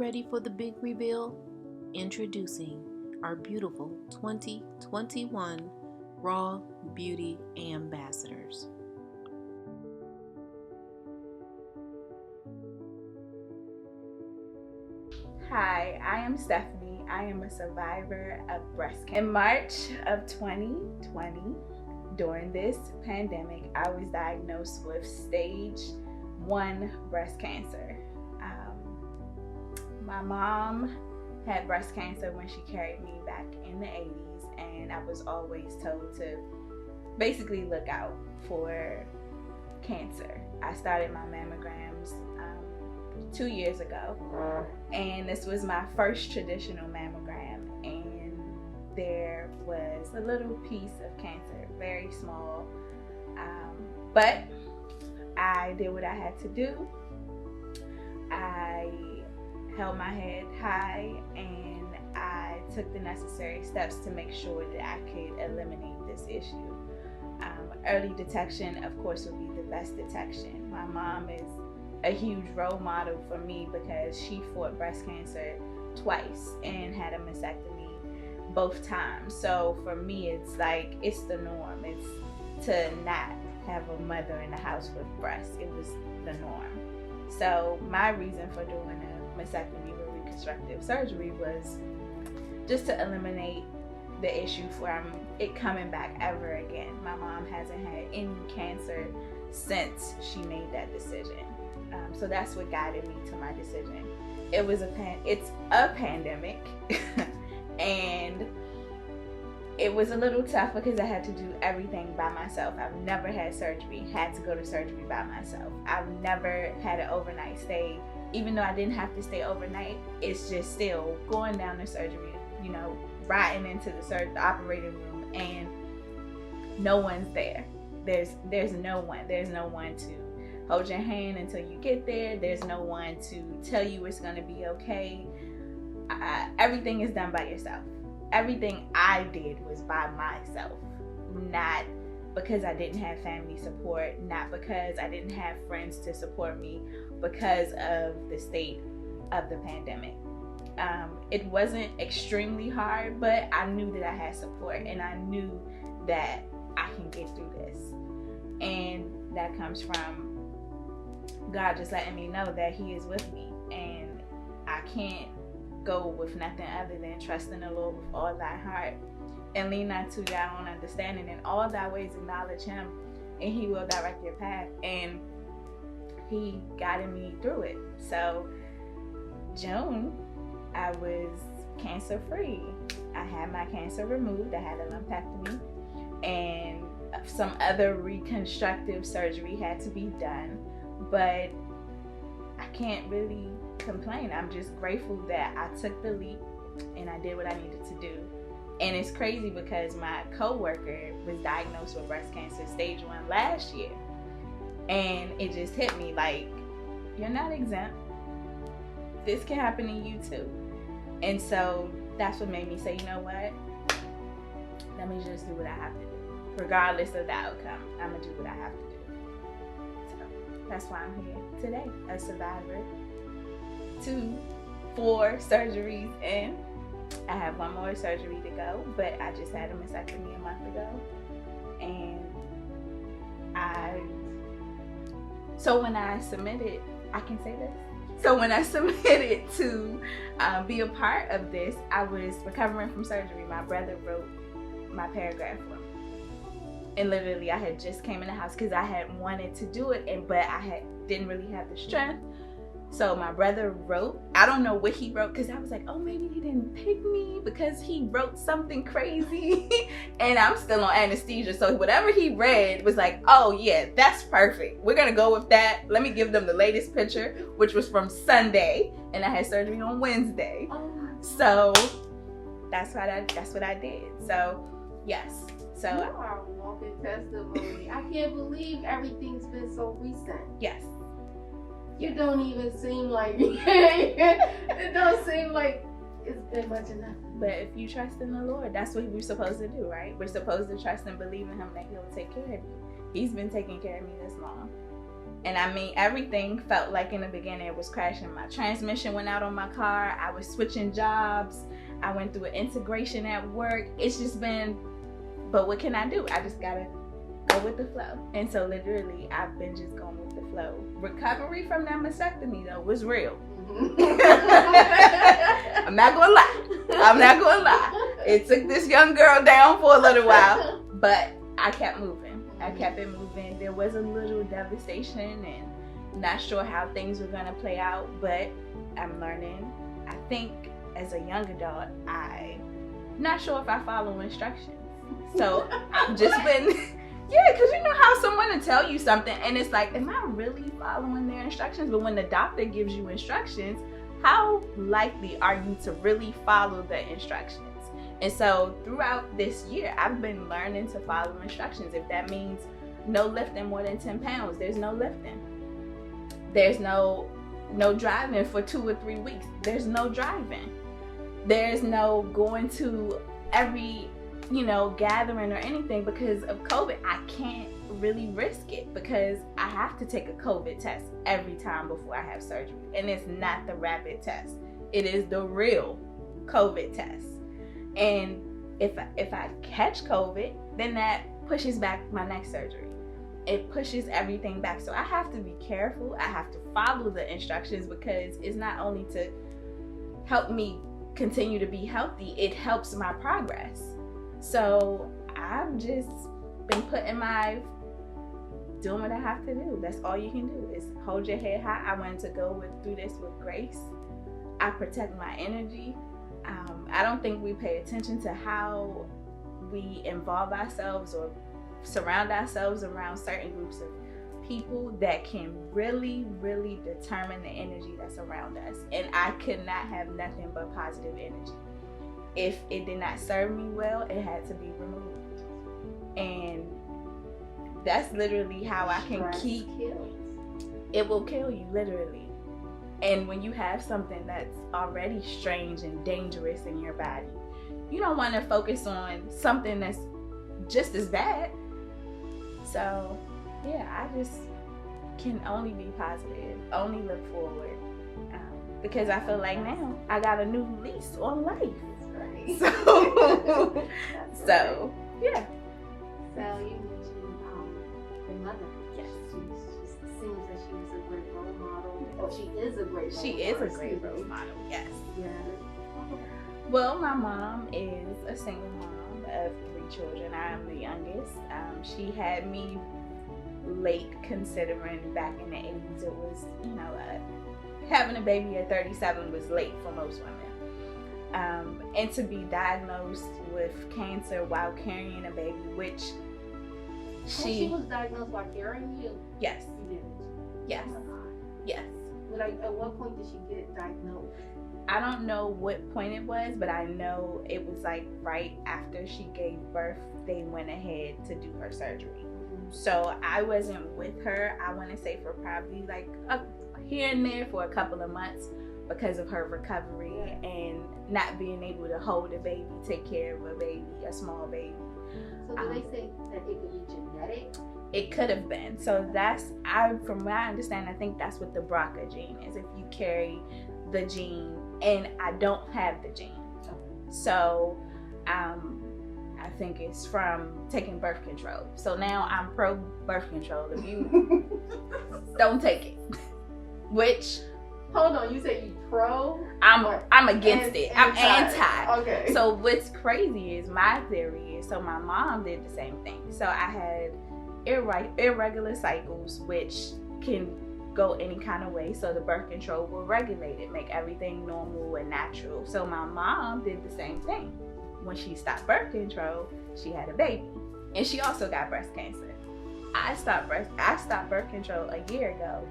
ready for the big reveal? Introducing our beautiful 2021 Raw Beauty Ambassadors. Hi, I am Stephanie. I am a survivor of breast cancer. In March of 2020, during this pandemic, I was diagnosed with stage 1 breast cancer. My mom had breast cancer when she carried me back in the 80s, and I was always told to basically look out for cancer. I started my mammograms 2 years ago, and this was my first traditional mammogram, and there was a little piece of cancer, very small, but I did what I had to do. I held my head high, and I took the necessary steps to make sure that I could eliminate this issue. Early detection, of course, would be the best detection. My mom is a huge role model for me because she fought breast cancer twice and had a mastectomy both times. So for me, it's like, it's the norm. It's to not have a mother in the house with breasts. It was the norm. So my reason for doing a mastectomy with reconstructive surgery was just to eliminate the issue from it coming back ever again. My mom hasn't had any cancer since she made that decision. So that's what guided me to my decision. It's a pandemic and it was a little tough because I had to do everything by myself. I've never had surgery, had to go to surgery by myself. I've never had an overnight stay. Even though I didn't have to stay overnight, it's just still going down to surgery, riding into the operating room, and no one's there. There's no one. There's no one to hold your hand until you get there. There's no one to tell you it's gonna be okay. Everything is done by yourself. Everything I did was by myself, not because I didn't have family support, not because I didn't have friends to support me, because of the state of the pandemic. It wasn't extremely hard, but I knew that I had support, and I knew that I can get through this. And that comes from God just letting me know that He is with me, and I can't go with nothing other than trusting the Lord with all thy heart, and lean not to thy own understanding. In all thy ways acknowledge Him, and He will direct your path. And He guided me through it. So June, I was cancer free. I had my cancer removed. I had a lumpectomy, and some other reconstructive surgery had to be done, but I can't really complain. I'm just grateful that I took the leap and I did what I needed to do. And it's crazy because my coworker was diagnosed with breast cancer stage 1 last year, and it just hit me like, you're not exempt. This can happen to you too. And so that's what made me say, you know what, let me just do what I have to do. Regardless of the outcome, I'm gonna do what I have to do. So that's why I'm here today, a survivor. 4 surgeries in. I have 1 more surgery to go, but I just had a mastectomy a month ago. And so when I submitted, I can say this. So when I submitted to be a part of this, I was recovering from surgery. My brother wrote my paragraph for me. And literally, I had just came in the house because I had wanted to do it, but I didn't really have the strength. So my brother wrote, I don't know what he wrote, because I was like, oh, maybe he didn't pick me because he wrote something crazy. And I'm still on anesthesia. So whatever he read was like, oh yeah, that's perfect. We're going to go with that. Let me give them the latest picture, which was from Sunday. And I had surgery on Wednesday. So that's what I did. So yes. So you are a walking testimony. I can't believe everything's been so recent. Yes. You don't even seem like it don't seem like it's been much enough. But if you trust in the Lord, that's what we're supposed to do, right? We're supposed to trust and believe in Him that He'll take care of you. He's been taking care of me this long. And I mean, everything felt like in the beginning it was crashing. My transmission went out on my car. I was switching jobs. I went through an integration at work. It's just been, but what can I do? I just gotta go with the flow. And so literally, I've been just going with the flow. Recovery from that mastectomy though was real. I'm not gonna lie. It took this young girl down for a little while, but I kept moving. I kept it moving. There was a little devastation and not sure how things were gonna play out, but I'm learning. I think as a young adult, I'm not sure if I follow instructions. So I've just been, yeah, because you know how someone will tell you something and it's like, am I really following their instructions? But when the doctor gives you instructions, how likely are you to really follow the instructions? And so throughout this year, I've been learning to follow instructions. If that means no lifting more than 10 pounds, there's no lifting. There's no driving for 2 or 3 weeks. There's no driving. There's no going to every, gathering or anything because of COVID. I can't really risk it because I have to take a COVID test every time before I have surgery. And it's not the rapid test. It is the real COVID test. And if I catch COVID, then that pushes back my next surgery. It pushes everything back. So I have to be careful. I have to follow the instructions because it's not only to help me continue to be healthy, it helps my progress. So I've just been doing what I have to do. That's all you can do is hold your head high. I wanted to go through this with grace. I protect my energy. I don't think we pay attention to how we involve ourselves or surround ourselves around certain groups of people that can really, really determine the energy that's around us. And I could not have nothing but positive energy. If it did not serve me well, it had to be removed. And that's literally how I can keep. It will kill you, literally. And when you have something that's already strange and dangerous in your body, you don't want to focus on something that's just as bad. So, yeah, I just can only be positive, only look forward. Because I feel like now I got a new lease on life. Right. So, yeah. So you mentioned your mother. Yes. She seems that she was a great role model. Oh, she is a great role model. She is a great role model, yes. Yeah. Well, my mom is a single mom of 3 children. I am the youngest. She had me late, considering back in the 80s it was, having a baby at 37 was late for most women. And to be diagnosed with cancer while carrying a baby, which she was diagnosed while carrying you? Yes. You did? Yes. Oh my God. Yes. But at what point did she get diagnosed? I don't know what point it was, but I know it was like right after she gave birth, they went ahead to do her surgery. So I wasn't with her, I want to say, for probably like here and there for a couple of months because of her recovery and not being able to hold a baby, take care of a baby, a small baby. So do they say that it could be genetic? It could have been. So from what I understand, I think that's what the BRCA gene is. If you carry the gene, and I don't have the gene. So I think it's from taking birth control. So now I'm pro birth control. If you don't take it, which hold on, you say you pro? I'm against it. I'm anti. Okay. So what's crazy is my theory is, so my mom did the same thing. So I had irregular cycles, which can go any kind of way. So the birth control will regulate it, make everything normal and natural. So my mom did the same thing. When she stopped birth control, she had a baby, and she also got breast cancer. I stopped birth control a year ago,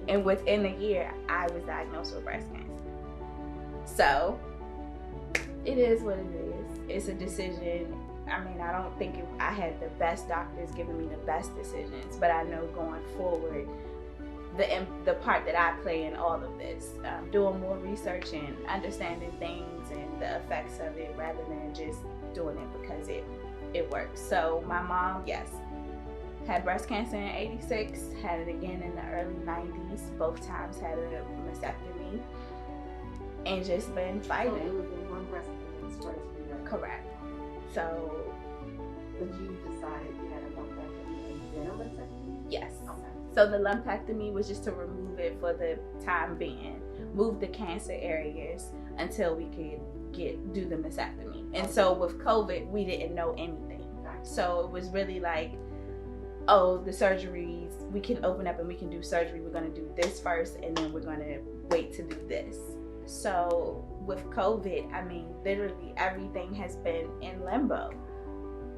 and within a year, I was diagnosed with breast cancer. So it is what it is. It's a decision. I mean, I don't think I had the best doctors giving me the best decisions, but I know going forward, the part that I play in all of this, doing more research and understanding things and the effects of it rather than just doing it because it works. So my mom, yes, Had breast cancer in 86, had it again in the early 90s. Both times had a mastectomy. And just been fighting. So it was in one breast cancer first. Correct. So. But you decided you had a lumpectomy and then a mastectomy? Yes. Okay. So the lumpectomy was just to remove it for the time being, move the cancer areas until we could do the mastectomy. And so with COVID, we didn't know anything. So it was really like, oh, the surgeries, we can open up and we can do surgery. We're going to do this first and then we're going to wait to do this. So with COVID, I mean, literally everything has been in limbo.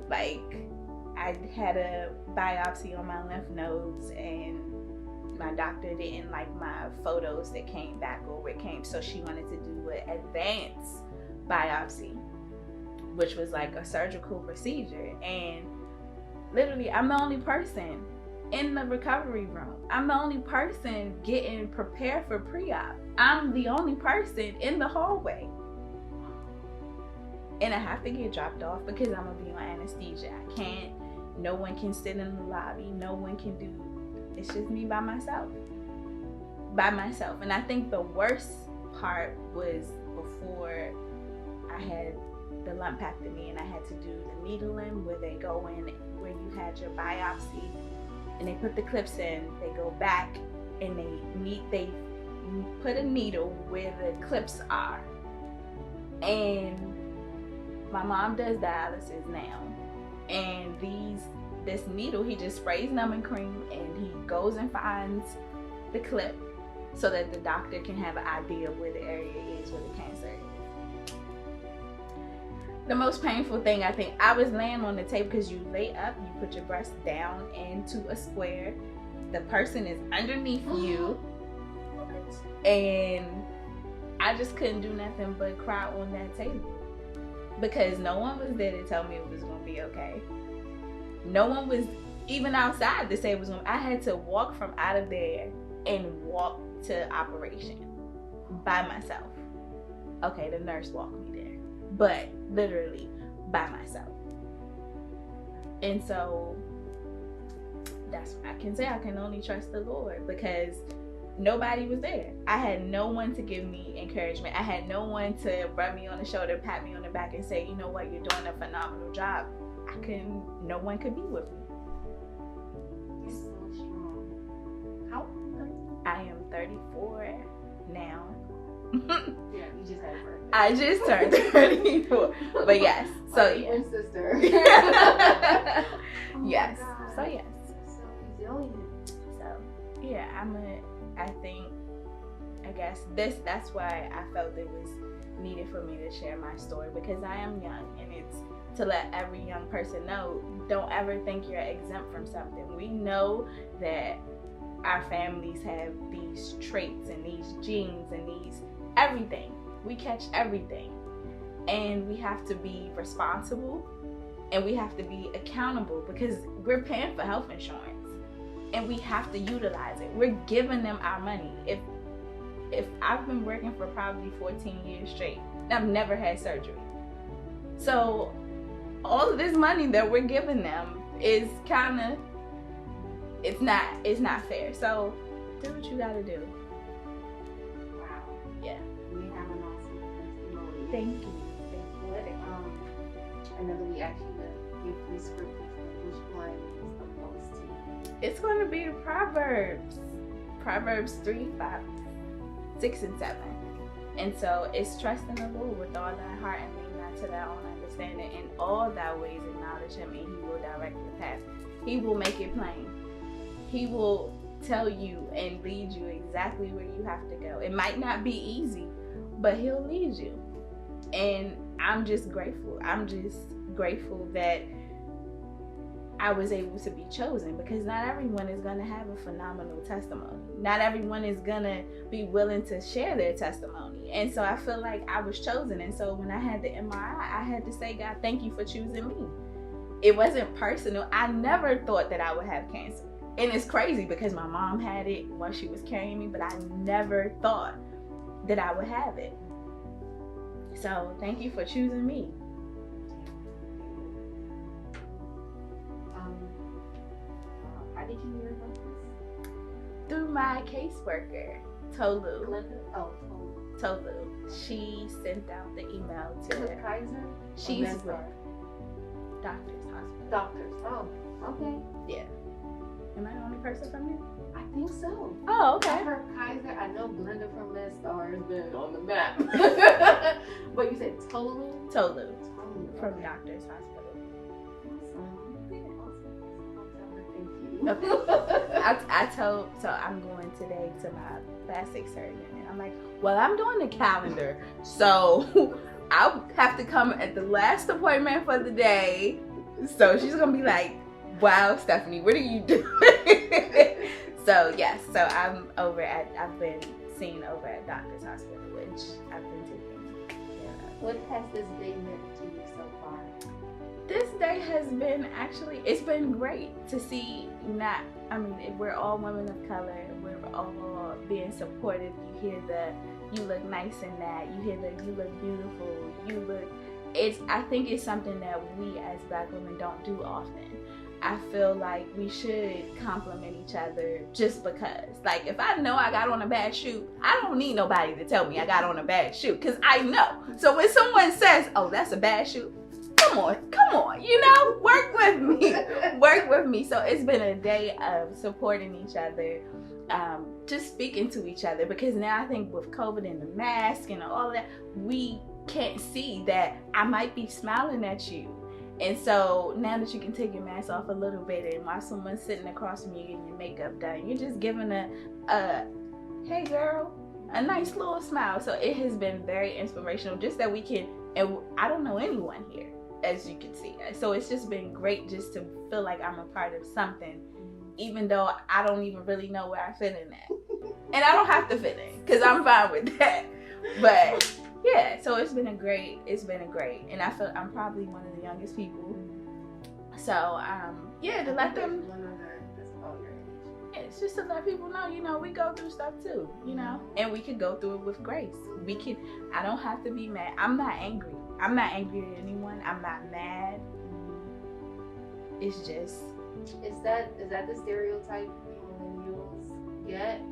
Like, I had a biopsy on my lymph nodes and my doctor didn't like my photos that came back or it came, so she wanted to do an advanced biopsy, which was like a surgical procedure. And literally, I'm the only person in the recovery room. I'm the only person getting prepared for pre-op. I'm the only person in the hallway. And I have to get dropped off because I'm gonna be on anesthesia. I can't, no one can sit in the lobby. No one can do, it's just me by myself. And I think the worst part was before I had the lumpectomy and I had to do the needling where they go in where you had your biopsy and they put the clips in, they go back and they put a needle where the clips are. And my mom does dialysis now, and this needle, he just sprays numbing cream and he goes and finds the clip so that the doctor can have an idea of where the area is, where the cancer is. The most painful thing, I think, I was laying on the table because you lay up, you put your breast down into a square, the person is underneath you, and I just couldn't do nothing but cry on that table. Because no one was there to tell me it was going to be okay. No one was even outside to say it was going to. I had to walk from out of there and walk to operation by myself. Okay, the nurse walked me there. But literally by myself. And so that's what I can say. I can only trust the Lord because nobody was there. I had no one to give me encouragement. I had no one to rub me on the shoulder, pat me on the back and say, you know what, you're doing a phenomenal job. No one could be with me. You're so strong. How old are you? I am 34 now. Yeah, you just had a birthday. I just turned 34. But yes, so yeah. Twin sister. Oh yes. God. So yes. So resilient. So yeah, I guess that's why I felt it was needed for me to share my story, because I am young, and it's to let every young person know, don't ever think you're exempt from something. We know that our families have these traits and these genes and these everything. We catch everything, and we have to be responsible and we have to be accountable because we're paying for health insurance and we have to utilize it. We're giving them our money. If I've been working for probably 14 years straight, I've never had surgery. So all of this money that we're giving them is it's not fair. So do what you gotta do. Wow. Yeah. You have an awesome testimony. Thank you. I know that we asked you to give 3 scriptures, but which one is the most to you? It's gonna be the Proverbs. Proverbs 3, 5, 6, and 7. And so it's trusting the Lord with all thy heart and lean not to thy own understanding. In all thy ways acknowledge him, and he will direct your path. He will make it plain. He will tell you and lead you exactly where you have to go. It might not be easy, but he'll lead you. And I'm just grateful. I'm just grateful that I was able to be chosen, because not everyone is going to have a phenomenal testimony. Not everyone is going to be willing to share their testimony. And so I feel like I was chosen. And so when I had the MRI, I had to say, God, thank you for choosing me. It wasn't personal. I never thought that I would have cancer. And it's crazy because my mom had it while she was carrying me, but I never thought that I would have it. So thank you for choosing me. did you hear about this? Through my caseworker, Tolu. Glenda? Oh, Tolu. She sent out the email Is to it Kaiser? She's Or with MedStar? Doctor's Hospital. Doctors. Oh, okay. Yeah. Am I the only person from there? I think so. Oh, I okay. heard Kaiser. I know Glenda from MedStar has been on the map. But you said Tolu? Tolu from Okay. Doctor's Hospital. Awesome. I told, so I'm going today to my plastic surgeon, and I'm like, well, I'm doing the calendar, so I'll have to come at the last appointment for the day. So she's gonna be like, wow, Stephanie, what are you doing? So yes, so I've been seen over at Doctor's Hospital, which I've been taking care of. What has this day meant to you so far? This day has been it's been great to see we're all women of color. We're all being supported. You hear you look nice in that. You hear you look beautiful. I think it's something that we as Black women don't do often. I feel like we should compliment each other just because. Like, if I know I got on a bad shoe, I don't need nobody to tell me I got on a bad shoe, because I know. So when someone says, oh, that's a bad shoe, come on, work with me. So it's been a day of supporting each other, just speaking to each other, because now I think with COVID and the mask and all that, we can't see that I might be smiling at you. And so now that you can take your mask off a little bit, and while someone's sitting across from you getting your makeup done, you're just giving a hey girl, a nice little smile. So it has been very inspirational, just that we can, and I don't know anyone here, as you can see. So it's just been great just to feel like I'm a part of something, even though I don't even really know where I fit in at. And I don't have to fit in, because I'm fine with that. But yeah, so it's been a great, and I feel I'm probably one of the youngest people. So to let them, it's just to let people know, we go through stuff too, and we can go through it with grace. I don't have to be mad. I'm not angry at anyone. I'm not mad. It's just. Is that the stereotype millennials get?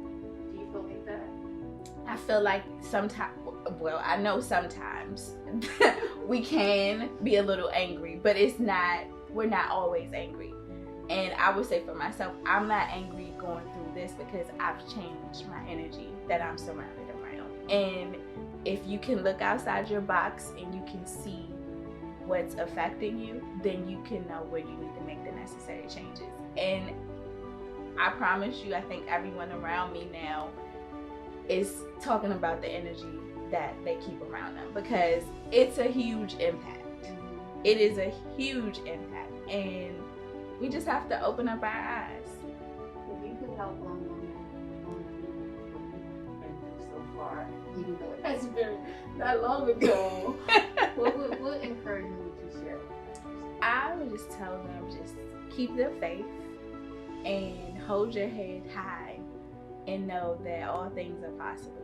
Do you feel like that? I feel like sometimes, I know sometimes we can be a little angry, but we're not always angry. And I would say for myself, I'm not angry going through this because I've changed my energy that I'm surrounded around. And if you can look outside your box and you can see what's affecting you, then you can know where you need to make the necessary changes. And I promise you, I think everyone around me now is talking about the energy that they keep around them, because it's a huge impact. It is a huge impact, and we just have to open up our eyes. If you could help one woman going through what you've been through so far, even though it hasn't been that long ago, what encouragement would you share with them? I would just tell them, just keep their faith and hold your head high, and know that all things are possible.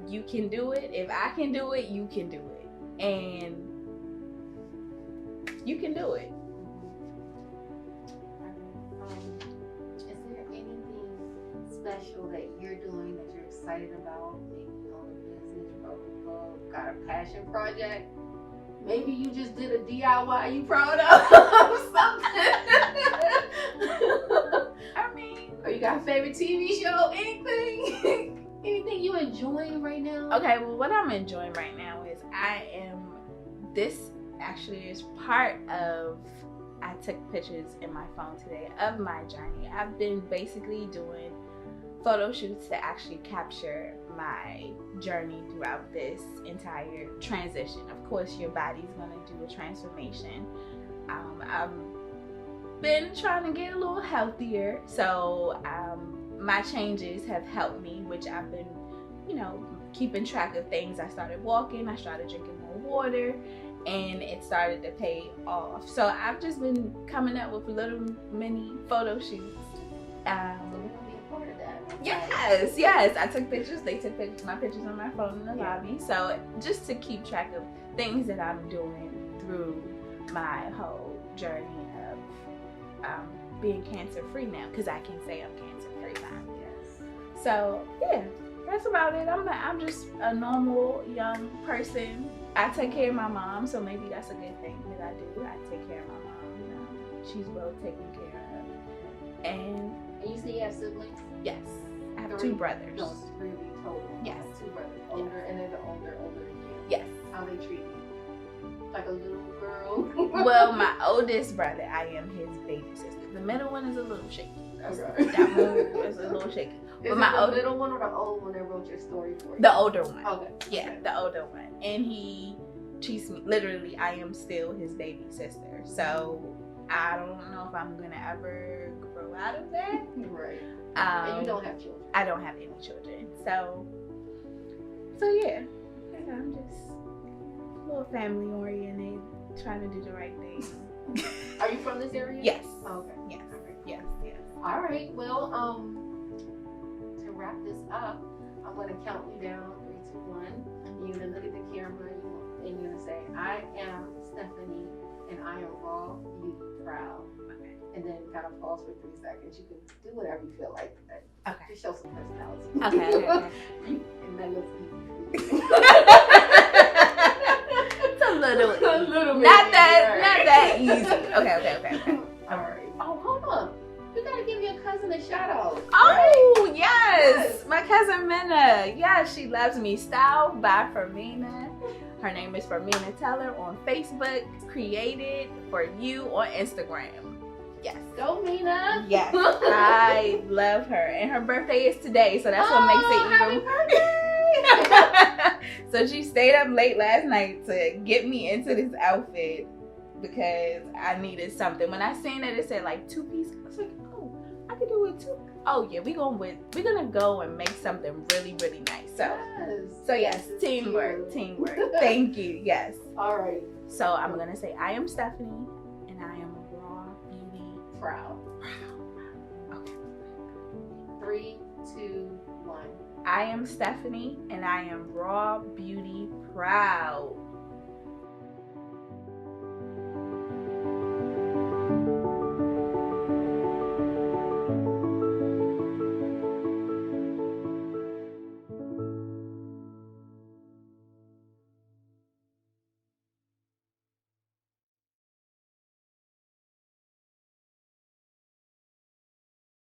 You can do it. If I can do it, you can do it. And you can do it. Is there anything special that you're doing that you're excited about? Maybe you own a business, got a passion project? Maybe you just did a DIY you proud of something. Or you got a favorite TV show? Anything? Anything you enjoying right now? Okay, well, what I'm enjoying right now is this actually is part of, I took pictures in my phone today of my journey. I've been basically doing photo shoots to actually capture my journey throughout this entire transition. Of course, your body's gonna do a transformation. I've been trying to get a little healthier, so my changes have helped me, which I've been, keeping track of things. I started walking, I started drinking more water, and it started to pay off. So I've just been coming up with little mini photo shoots. Yes, I took pictures. They took my pictures on my phone in the lobby. So just to keep track of things that I'm doing through my whole journey of being cancer free now, because I can say I'm cancer free now. Yes. So yeah, that's about it. I'm just a normal young person. I take care of my mom, so maybe that's a good thing that I do. I take care of my mom. She's well taken care of. And you say you have siblings? yes, I have 3? 2 brothers. No, 3 total. Yes. 2 brothers. Older, and then the older than you. Yes. How they treat you? Like a little girl? Well, my oldest brother, I am his baby sister. The middle one is a little shaky. Okay. That one is a little shaky. Is But it my the older, middle one or the old one that wrote your story for you? the older one. Okay. Yeah, the older one. And he treats me, literally, I am still his baby sister. So I don't know if I'm going to ever grow out of that. Right. And you don't have children. I don't have any children. So yeah, I'm just a little family oriented, trying to do the right thing. Are you from this area? Yes. Okay. Yes. Okay. Yes. Yes. All right. Well, to wrap this up, I'm going to count you down 3, 2, 1. You're going to look at the camera and you're going to say, I am Stephanie and I am raw, beauty, proud. Okay. And then kind of pause for 3 seconds. You can do whatever you feel like today. Okay. Just show some personality. Okay. And that looks easy. It's a little A little bit. not that easy. Okay. All right. Oh, hold on. You gotta give your cousin a shout out. Oh, yes. My cousin Minna. Yes, she loves me. Style by Fermina. Her name is Fermina Teller on Facebook. Created for you on Instagram. Yes. Go, Mina. Yes. I love her. And her birthday is today, so that's what makes it even. So she stayed up late last night to get me into this outfit because I needed something. When I seen it said like 2-piece. I was like, oh, I could do it too. Oh yeah, we're gonna go and make something really, really nice. So yes, teamwork. Thank you. Yes. All right. So I'm gonna say I am Stephanie and I am raw, beauty, Proud. Okay. 3, 2, 1. I am Stephanie and I am raw, beauty, proud.